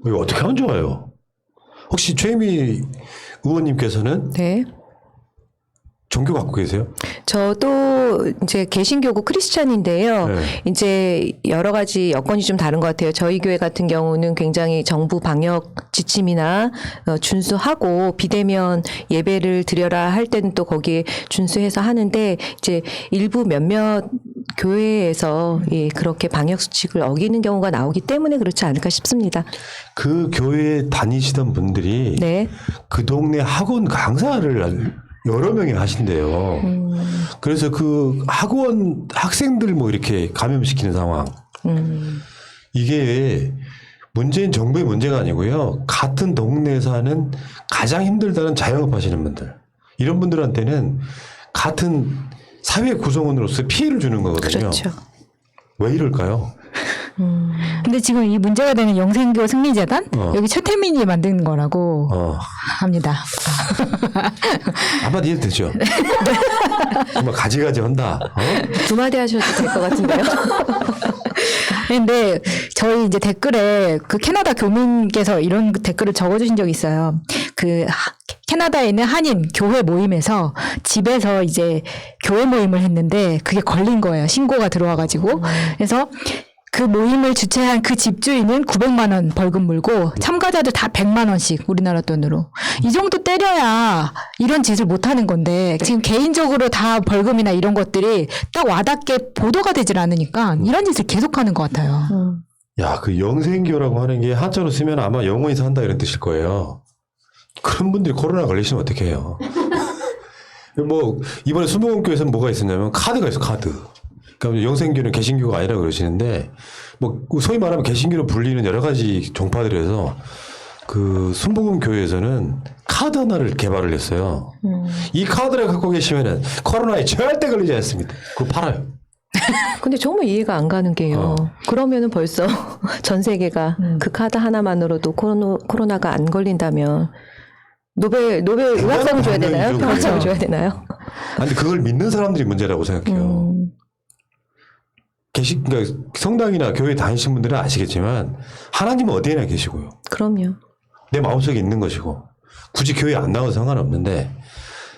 이거 어떻게 하면 좋아요? 혹시 최미 의원님께서는 네. 종교 갖고 계세요? 저도 이제 개신교고 크리스찬인데요. 네. 이제 여러 가지 여건이 좀 다른 것 같아요. 저희 교회 같은 경우는 굉장히 정부 방역 지침이나 준수하고 비대면 예배를 드려라 할 때는 또 거기에 준수해서 하는데 이제 일부 몇몇 교회에서 예, 그렇게 방역 수칙을 어기는 경우가 나오기 때문에 그렇지 않을까 싶습니다. 그 교회에 다니시던 분들이 네. 그 동네 학원 강사를 여러 명이 하신대요. 그래서 그 학원 학생들 뭐 이렇게 감염시키는 상황. 이게 문제는 정부의 문제가 아니고요. 같은 동네에 사는 가장 힘들다는 자영업 하시는 분들. 이런 분들한테는 같은 사회 구성원으로서 피해를 주는 거거든요. 그렇죠. 왜 이럴까요? 근데 지금 이 문제가 되는 영생교 승리재단 여기 최태민이 만든 거라고 합니다. 한마디 해도 되죠. 정말 가지가지 한다. 두 마디 하셔도 될 것 같은데요. 근데 저희 이제 댓글에 그 캐나다 교민께서 이런 댓글을 적어주신 적이 있어요. 그 캐나다에 있는 한인 교회 모임에서 집에서 이제 교회 모임을 했는데 그게 걸린 거예요. 신고가 들어와가지고. 그래서 그 모임을 주최한 그 집주인은 900만 원 벌금 물고 참가자들 다 100만 원씩 우리나라 돈으로. 이 정도 때려야 이런 짓을 못 하는 건데 지금 개인적으로 다 벌금이나 이런 것들이 딱 와닿게 보도가 되질 않으니까 이런 짓을 계속하는 것 같아요. 야, 그 영생교라고 하는 게 한자로 쓰면 아마 영원히 산다 이런 뜻일 거예요. 그런 분들이 코로나 걸리시면 어떻게 해요? 뭐 이번에 수목원교에서는 뭐가 있었냐면 카드가 있어, 카드. 그러니까 영생교는 개신교가 아니라 그러시는데 뭐 소위 말하면 개신교로 불리는 여러 가지 종파들에서 그 순복음 교회에서는 카드 하나를 개발을 했어요. 이 카드를 갖고 계시면은 코로나에 절대 걸리지 않습니다. 그거 팔아요. 근데 정말 이해가 안 가는 게요. 그러면은 벌써 전 세계가 그 카드 하나만으로도 코로나가 안 걸린다면 노벨 의학상 줘야 되나요? 반응이죠, 평화상 그게. 줘야 되나요? 근데 그걸 믿는 사람들이 문제라고 생각해요. 그러니까 성당이나 교회 다니신 분들은 아시겠지만 하나님은 어디에나 계시고요. 그럼요. 내 마음속에 있는 것이고 굳이 교회 안 나가도 상관없는데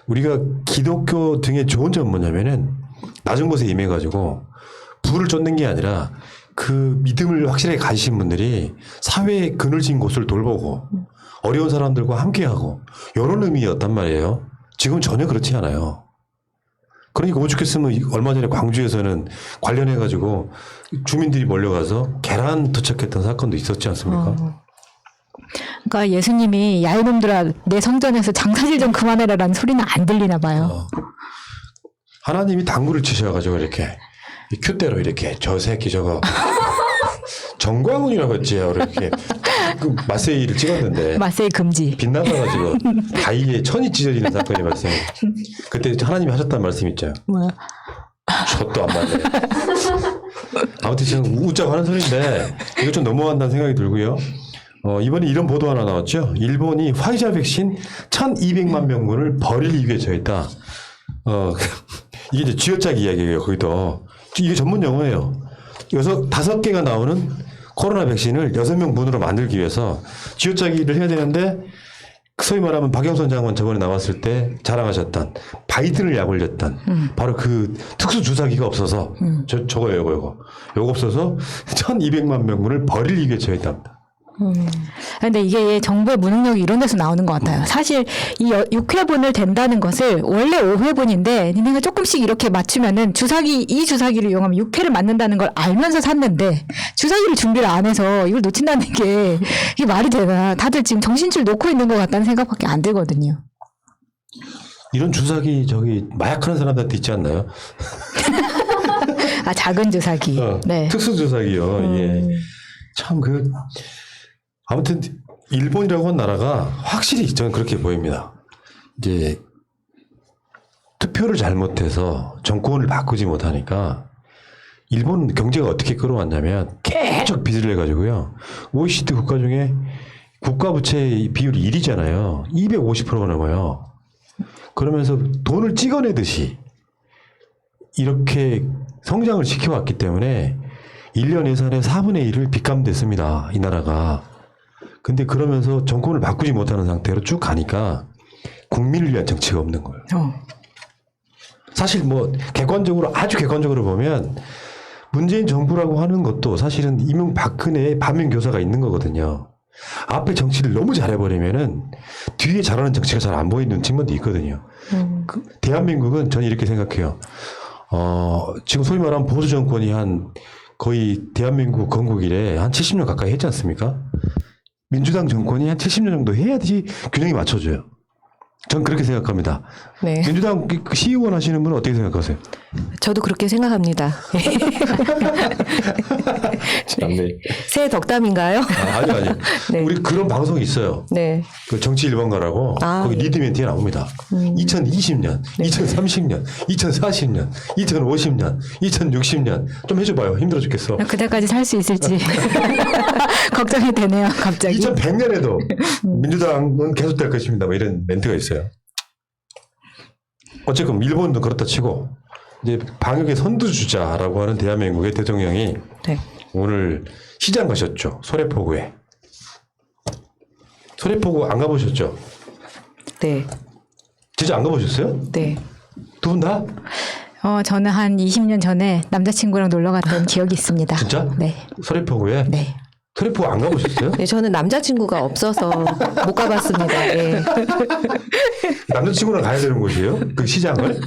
우리가 기독교 등의 좋은 점은 뭐냐면은 낮은 곳에 임해가지고 불을 쫓는 게 아니라 그 믿음을 확실하게 가지신 분들이 사회의 그늘진 곳을 돌보고 어려운 사람들과 함께하고 이런 의미였단 말이에요. 지금 전혀 그렇지 않아요. 그러니까 오죽했으면 얼마 전에 광주에서는 관련해가지고 주민들이 몰려가서 계란 투척했던 사건도 있었지 않습니까? 그러니까 예수님이 야 이놈들아 내 성전에서 장사질 좀 그만해라라는 소리는 안 들리나 봐요. 하나님이 당구를 치셔가지고 이렇게 이 큐대로 이렇게 저 새끼 저거 정광훈이라고 했지요. 이렇게 그 마세이를 찍었는데 마세이 금지. 빗나가가지고 다리에 천이 찢어지는 사건이 발생. 그때 하나님이 하셨단 말씀 있죠. 뭐야? 저도 안 맞네. 아무튼 지금 웃자고 하는 소리인데 이거 좀 넘어간다는 생각이 들고요. 이번에 이런 보도 하나 나왔죠. 일본이 화이자 백신 1,200만 명분을 버릴 위기에 처했다. 이게 이제 쥐어짜기 이야기예요. 거기도 이게 전문 용어예요. 5개가 나오는 코로나 백신을 6명분으로 만들기 위해서 쥐어짜기를 해야 되는데 소위 말하면 박영선 장관 저번에 나왔을 때 자랑하셨던 바이든을 약올렸던 바로 그 특수 주사기가 없어서 저거예요. 요거 없어서 1,200만 명분을 버릴 위기에 처했답니다. 근데 이게 정부의 무능력이 이런 데서 나오는 것 같아요. 사실 이 6회분을 된다는 것을 원래 5회분인데 니네가 조금씩 이렇게 맞추면은 이 주사기를 이용하면 6회를 맞는다는 걸 알면서 샀는데 주사기를 준비를 안 해서 이걸 놓친다는 게 이게 말이 되나. 다들 지금 정신줄 놓고 있는 것 같다는 생각밖에 안 들거든요. 이런 주사기 저기 마약하는 사람들한테 있지 않나요? 아, 작은 주사기. 네. 특수 주사기요. 예. 참 아무튼 일본이라고 한 나라가 확실히 저는 그렇게 보입니다. 이제 투표를 잘못해서 정권을 바꾸지 못하니까 일본 경제가 어떻게 끌어왔냐면 계속 빚을 내가지고요. OECD 국가 중에 국가 부채 비율이 1위잖아요. 250%가 넘어요. 그러면서 돈을 찍어내듯이 이렇게 성장을 시켜왔기 때문에 1년 예산의 4분의 1을 빚감됐습니다. 이 나라가. 근데 그러면서 정권을 바꾸지 못하는 상태로 쭉 가니까 국민을 위한 정치가 없는 거예요. 사실 뭐 객관적으로 아주 객관적으로 보면 문재인 정부라고 하는 것도 사실은 이명박근혜의 반면교사가 있는 거거든요. 앞에 정치를 너무 잘해버리면은 뒤에 잘하는 정치가 잘 안 보이는 측면도 있거든요. 대한민국은 저는 이렇게 생각해요. 지금 소위 말하면 보수 정권이 한 거의 대한민국 건국 이래 한 70년 가까이 했지 않습니까? 민주당 정권이 한 70년 정도 해야지 균형이 맞춰져요. 전 그렇게 생각합니다. 네. 민주당 시의원 하시는 분은 어떻게 생각하세요? 저도 그렇게 생각합니다. 네. 새해 덕담인가요? 아니요. 네. 우리 그런 방송이 있어요. 네. 그 정치 1번가라고 거기 네. 리드멘트에 나옵니다. 2020년, 2030년, 2040년, 2050년, 2060년 좀 해줘봐요. 힘들어 죽겠어. 그때까지 살 수 있을지 걱정이 되네요. 갑자기. 2100년에도 민주당은 계속될 것입니다. 뭐 이런 멘트가 있어요. 어쨌든 일본도 그렇다 치고 이제 방역의 선두주자라고 하는 대한민국의 대통령이 네. 오늘 시장 가셨죠. 소래포구에. 소래포구 안 가보셨죠? 네. 진짜 안 가보셨어요? 네. 두 분 다? 저는 한 20년 전에 남자친구랑 놀러 갔던 기억이 있습니다. 진짜? 네. 소래포구에? 네. 소래포구 안 가보셨어요? 네, 저는 남자친구가 없어서 못 가봤습니다. 예. 남자친구랑 가야 되는 곳이에요? 그 시장을?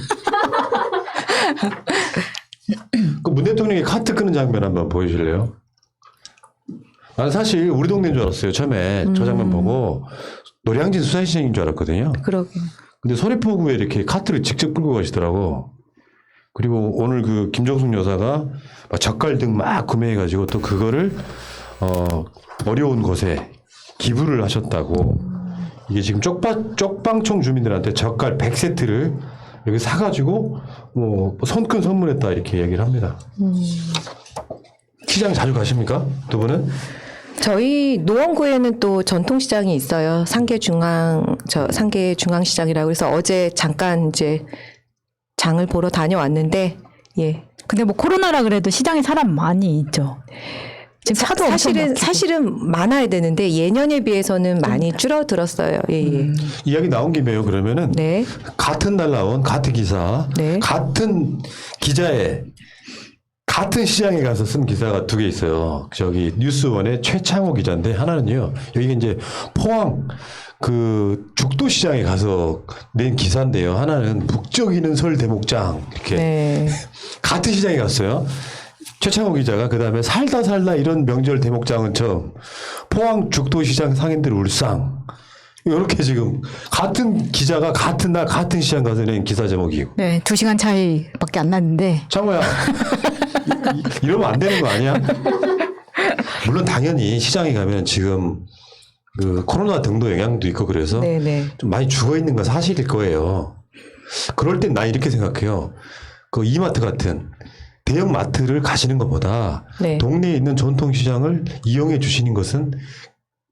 그 문 대통령이 카트 끄는 장면 한번 보여주실래요? 난 사실 우리 동네인 줄 알았어요. 처음에 저 장면 보고 노량진 수산시장인 줄 알았거든요. 그러게. 근데 소래포구에 이렇게 카트를 직접 끌고 가시더라고. 그리고 오늘 그 김정숙 여사가 막 젓갈 등 막 구매해가지고 또 그거를 어려운 곳에 기부를 하셨다고. 이게 지금 쪽방촌 주민들한테 젓갈 100세트를 여기 사가지고 뭐 손큰 선물했다 이렇게 얘기를 합니다. 시장 자주 가십니까? 두 분은? 저희 노원구에는 또 전통시장이 있어요. 상계 중앙시장이라고 해서 어제 잠깐 이제 장을 보러 다녀왔는데, 예. 근데 뭐 코로나라 그래도 시장에 사람 많이 있죠. 지금 차도 사실은 많아야 되는데 예년에 비해서는 많이 줄어들었어요. 예, 예. 이야기 나온 김에요. 그러면은 네. 같은 날 나온 같은 기사, 네. 같은 기자의 같은 시장에 가서 쓴 기사가 두 개 있어요. 저기 뉴스원의 최창호 기자인데 하나는요. 여기가 이제 포항 그 죽도시장에 가서 낸 기사인데요. 하나는 북적이는 설 대목장 이렇게 네. 같은 시장에 갔어요. 최창호 기자가 그다음에 살다 이런 명절 대목장은 처음 포항 죽도시장 상인들 울상 이렇게 지금 같은 기자가 같은 날 같은 시장 가서 낸 기사 제목이고. 네, 2시간 차이밖에 안 났는데. 창호야 이러면 안 되는 거 아니야? 물론 당연히 시장에 가면 지금 그 코로나 등도 영향도 있고 그래서 네네. 좀 많이 죽어 있는 건 사실일 거예요. 그럴 땐 나 이렇게 생각해요. 그 이마트 같은 대형 마트를 가시는 것보다 네. 동네에 있는 전통시장을 이용해 주시는 것은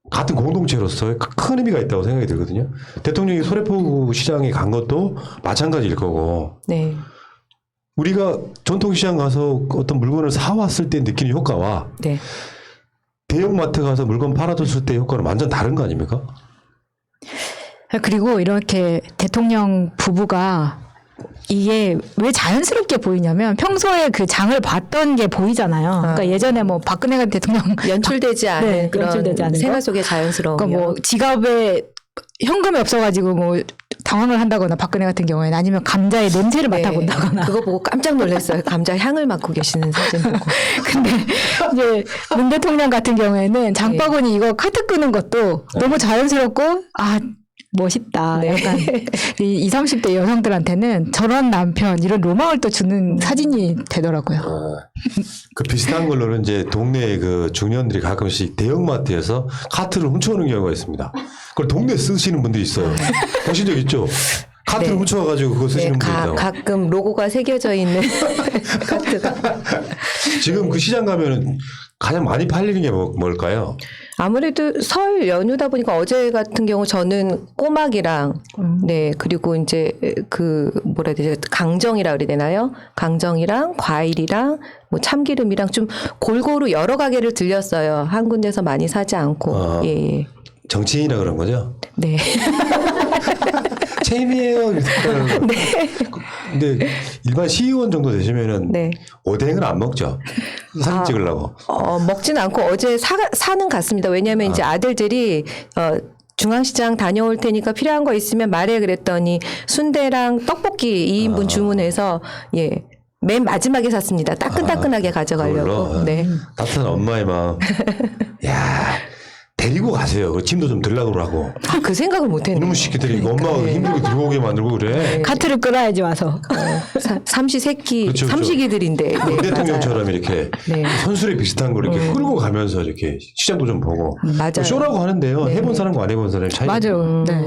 같은 공동체로서 큰 의미가 있다고 생각이 들거든요. 대통령이 소래포구 시장에 간 것도 마찬가지일 거고 네. 우리가 전통시장 가서 어떤 물건을 사왔을 때 느끼는 효과와 네. 대형마트 가서 물건 팔아줬을 때 효과는 완전 다른 거 아닙니까? 그리고 이렇게 대통령 부부가 이게 왜 자연스럽게 보이냐면 평소에 그 장을 봤던 게 보이잖아요. 그러니까 예전에 뭐 박근혜 대통령 연출되지 않은 네, 그런 연출되지 않은 생활 거? 속의 자연스러움. 그러니까 뭐 지갑에 현금이 없어가지고 뭐 당황을 한다거나 박근혜 같은 경우에는 아니면 감자의 냄새를 맡아본다거나. 그거 보고 깜짝 놀랐어요. 감자 향을 맡고 계시는 사진 보고. 근데 이제 문 대통령 같은 경우에는 장바구니 이거 카트 끄는 것도 너무 자연스럽고 멋있다. 네. 약간 20, 30대 여성들한테는 저런 남편 이런 로망을 또 주는 사진이 되더라고요. 그 비슷한 걸로는 이제 동네 그 중년들이 가끔씩 대형마트에서 카트를 훔쳐오는 경우가 있습니다. 그걸 동네에 쓰시는 분들이 있어요. 보신 적 있죠? 카트를 네. 훔쳐와가지고 그거 쓰시는 네, 분들 있다고. 가끔 로고가 새겨져 있는 카트가. 지금 그 시장 가면은 가장 많이 팔리는 게 뭘까요? 아무래도 설 연휴다 보니까 어제 같은 경우 저는 꼬막이랑 네 그리고 이제 그 뭐라 해야 되지 강정이라 그래야 되나요? 강정이랑 과일이랑 뭐 참기름이랑 좀 골고루 여러 가게를 들렸어요. 한 군데서 많이 사지 않고 아. 예. 정치인이라 그런 거죠? 네. 체임이에요. 네. 근데 일반 시의원 정도 되시면은 네. 오뎅을 안 먹죠. 사진 찍으려고. 먹지는 않고 어제 사는 갔습니다. 왜냐하면 이제 아들들이 중앙시장 다녀올 테니까 필요한 거 있으면 말해 그랬더니 순대랑 떡볶이 2인분 주문해서 예. 맨 마지막에 샀습니다. 따끈따끈하게 가져가려고. 그걸로? 네. 따뜻한 엄마의 마음. 야 데리고 가세요. 그 짐도 좀 들라고 그러고. 그 생각을 못했네. 이놈의 새끼들이 이거 엄마가 힘들게 들고 오게 만들고 그래. 카트를 끌어야지 와서. 삼시세끼 그렇죠, 그렇죠. 삼식이들인데. 네, 대통령처럼 이렇게 네. 선술에 비슷한 거 이렇게 끌고 가면서 이렇게 시장도 좀 보고. 맞아요. 쇼라고 하는데요. 해본 사람과 안 해본 사람의 차이. 맞아요. 네.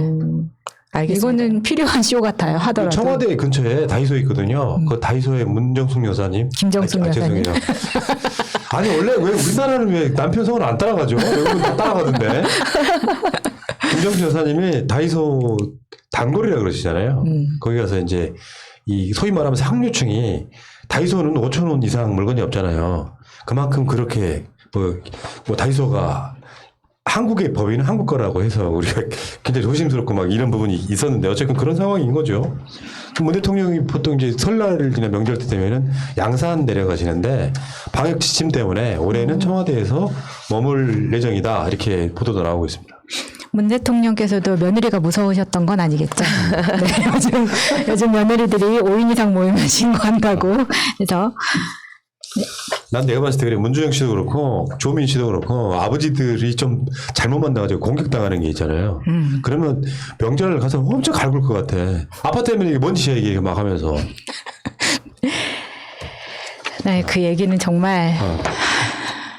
알겠습니다. 이거는 필요한 쇼 같아요. 하더라도. 청와대 근처에 다이소 있거든요. 그 다이소에 문정숙 여사님. 김정숙 여사님. 죄송해요. 아니 원래 왜 우리나라는 왜 남편 성을 안 따라가죠? 외국은 다 따라가던데. 김정숙 여사님이 다이소 단골이라 그러시잖아요. 거기 가서 이제 이 소위 말하면 상류층이 다이소는 5,000원 이상 물건이 없잖아요. 그만큼 그렇게 뭐 다이소가 한국의 법인은 한국 거라고 해서 우리가 굉장히 조심스럽고 막 이런 부분이 있었는데 어쨌든 그런 상황인 거죠. 문 대통령이 보통 이제 설날이나 명절 때 되면은 양산 내려가시는데 방역 지침 때문에 올해는 청와대에서 머물 예정이다 이렇게 보도도 나오고 있습니다. 문 대통령께서도 며느리가 무서우셨던 건 아니겠죠. 네, 요즘 며느리들이 5인 이상 모이면 신고한다고 해서 난 내가 봤을 때 그래 문주영 씨도 그렇고 조민 씨도 그렇고 아버지들이 좀 잘못 만나가지고 공격당하는 게 있잖아요. 그러면 명절 가서 엄청 갈굴 것 같아. 아파트면 이게 뭔 짓이야 이게 막 하면서. 네, 그 얘기는 정말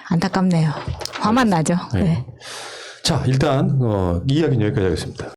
안타깝네요. 화만 나죠. 네. 자 일단 이 이야기는 여기까지 하겠습니다.